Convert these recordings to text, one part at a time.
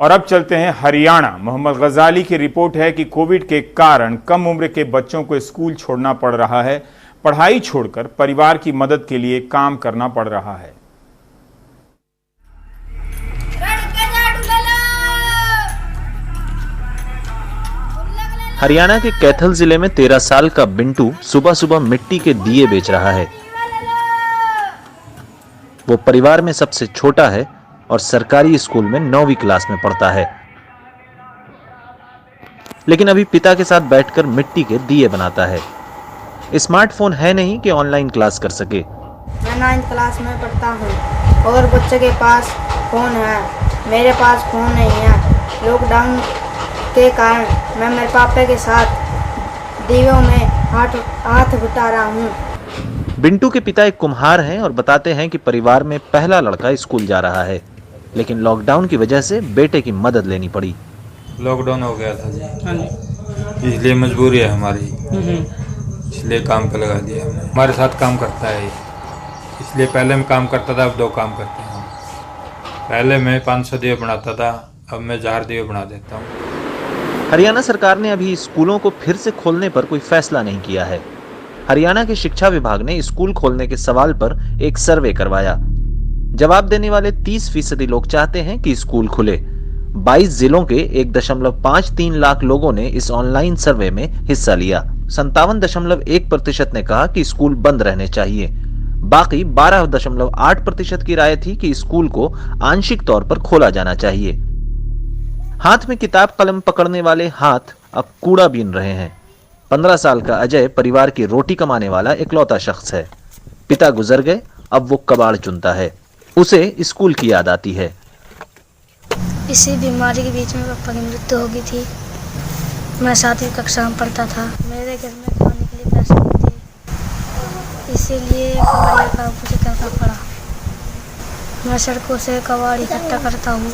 और अब चलते हैं हरियाणा। मोहम्मद गजाली की रिपोर्ट है कि कोविड के कारण कम उम्र के बच्चों को स्कूल छोड़ना पड़ रहा है। पढ़ाई छोड़कर परिवार की मदद के लिए काम करना पड़ रहा है। हरियाणा के कैथल जिले में 13 साल का बिंटू सुबह सुबह मिट्टी के दिए बेच रहा है। वो परिवार में सबसे छोटा है और सरकारी स्कूल में 9वीं क्लास में पढ़ता है, लेकिन अभी पिता के साथ बैठकर मिट्टी के दिए बनाता है। स्मार्टफोन है नहीं कि ऑनलाइन क्लास कर सके। मैं 9th क्लास में पढ़ता हूँ और बच्चे के पास फोन है, मेरे पास फोन नहीं है। लॉकडाउन के कारण मैं मेरे पापा के साथ दीवों में हाथ बटा रहा हूँ। बिंटू के पिता एक कुम्हार हैं और बताते हैं कि परिवार में पहला लड़का स्कूल जा रहा है, लेकिन लॉकडाउन की वजह से बेटे की मदद लेनी पड़ी। लॉकडाउन हो गया था जी, इसलिए मजबूरी है हमारी, इसलिए काम पे लगा दिया हमने। हमारे साथ काम करता है, इसलिए पहले मैं काम करता था, अब 2 काम करते हैं हम। पहले मैं 500 दिए बनाता था, अब मैं 1000 दिए बना देता हूँ। हरियाणा सरकार ने अभी स्कूलों को फिर से खोलने पर कोई फैसला नहीं किया है। हरियाणा के शिक्षा विभाग ने स्कूल खोलने के सवाल पर एक सर्वे करवाया। जवाब देने वाले 30% लोग चाहते हैं कि स्कूल खुले। 22 जिलों के 1.53 लाख लोगों ने इस ऑनलाइन सर्वे में हिस्सा लिया। 57.1% ने कहा कि स्कूल बंद रहने चाहिए। बाकी 12.8% की राय थी कि स्कूल को आंशिक तौर पर खोला जाना चाहिए। हाथ में किताब कलम पकड़ने वाले हाथ अब कूड़ा बीन रहे हैं। 15 साल का अजय परिवार की रोटी कमाने वाला इकलौता शख्स है। पिता गुजर गए, अब वो कबाड़ चुनता है। उसे स्कूल की याद आती है। इसी बीमारी के बीच में पापा की मृत्यु हो गई थी। मैं 7वीं कक्षा में पढ़ता था। मेरे घर में खाने के लिए पैसे नहीं थे, इसीलिए कबाड़ का मुझे करना पड़ा। मैं सड़कों से कबाड़ इकट्ठा करता हूँ,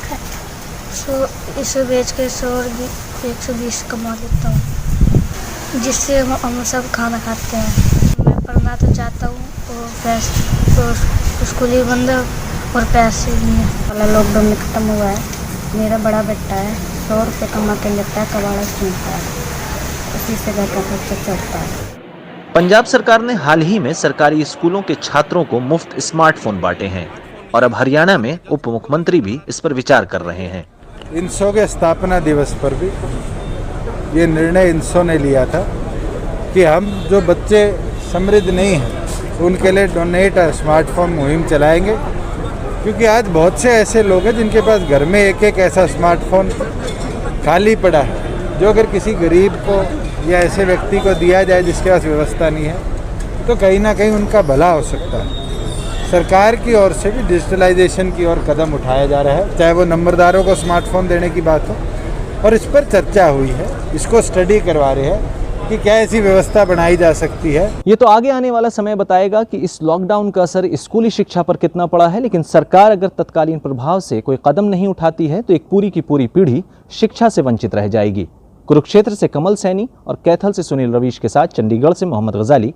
इसे बेच के 100 और 120 कमा लेता हूँ, जिससे हम सब खाना खाते हैं। मैं पढ़ना तो चाहता हूँ और पैसे तो स्कूल ही बंद और पैसे नहीं है। वाला लॉकडाउन में ख़त्म हुआ है। मेरा बड़ा बेटा है, 100 रुपये कमा के लेता है, कबाड़ा चुनता है, उसी से घर का खर्चा चलता है। पंजाब सरकार ने हाल ही में सरकारी स्कूलों के छात्रों को मुफ्त स्मार्टफोन बांटे हैं और अब हरियाणा में उप मुख्यमंत्री भी इस पर विचार कर रहे हैं। इनसो के स्थापना दिवस पर भी ये निर्णय इनसो ने लिया था कि हम जो बच्चे समृद्ध नहीं हैं उनके लिए डोनेट स्मार्टफोन मुहिम चलाएंगे, क्योंकि आज बहुत से ऐसे लोग हैं जिनके पास घर में एक ऐसा स्मार्टफोन खाली पड़ा है, जो अगर किसी गरीब को या ऐसे व्यक्ति को दिया जाए जिसके पास व्यवस्था नहीं है तो कहीं ना कहीं उनका भला हो सकता है। सरकार की ओर से भी डिजिटलाइजेशन की ओर कदम उठाया जा रहा है, चाहे वो नंबरदारों को स्मार्टफोन देने की बात हो, और इस पर चर्चा हुई है। इसको स्टडी करवा रहे हैं कि क्या ऐसी व्यवस्था बनाई जा सकती है। ये तो आगे आने वाला समय बताएगा कि इस लॉकडाउन का असर स्कूली शिक्षा पर कितना पड़ा है, लेकिन सरकार अगर तत्कालीन प्रभाव से कोई कदम नहीं उठाती है तो एक पूरी की पूरी पीढ़ी शिक्षा से वंचित रह जाएगी। कुरुक्षेत्र से कमल सैनी और कैथल से सुनील रवीश के साथ चंडीगढ़ से मोहम्मद गजाली।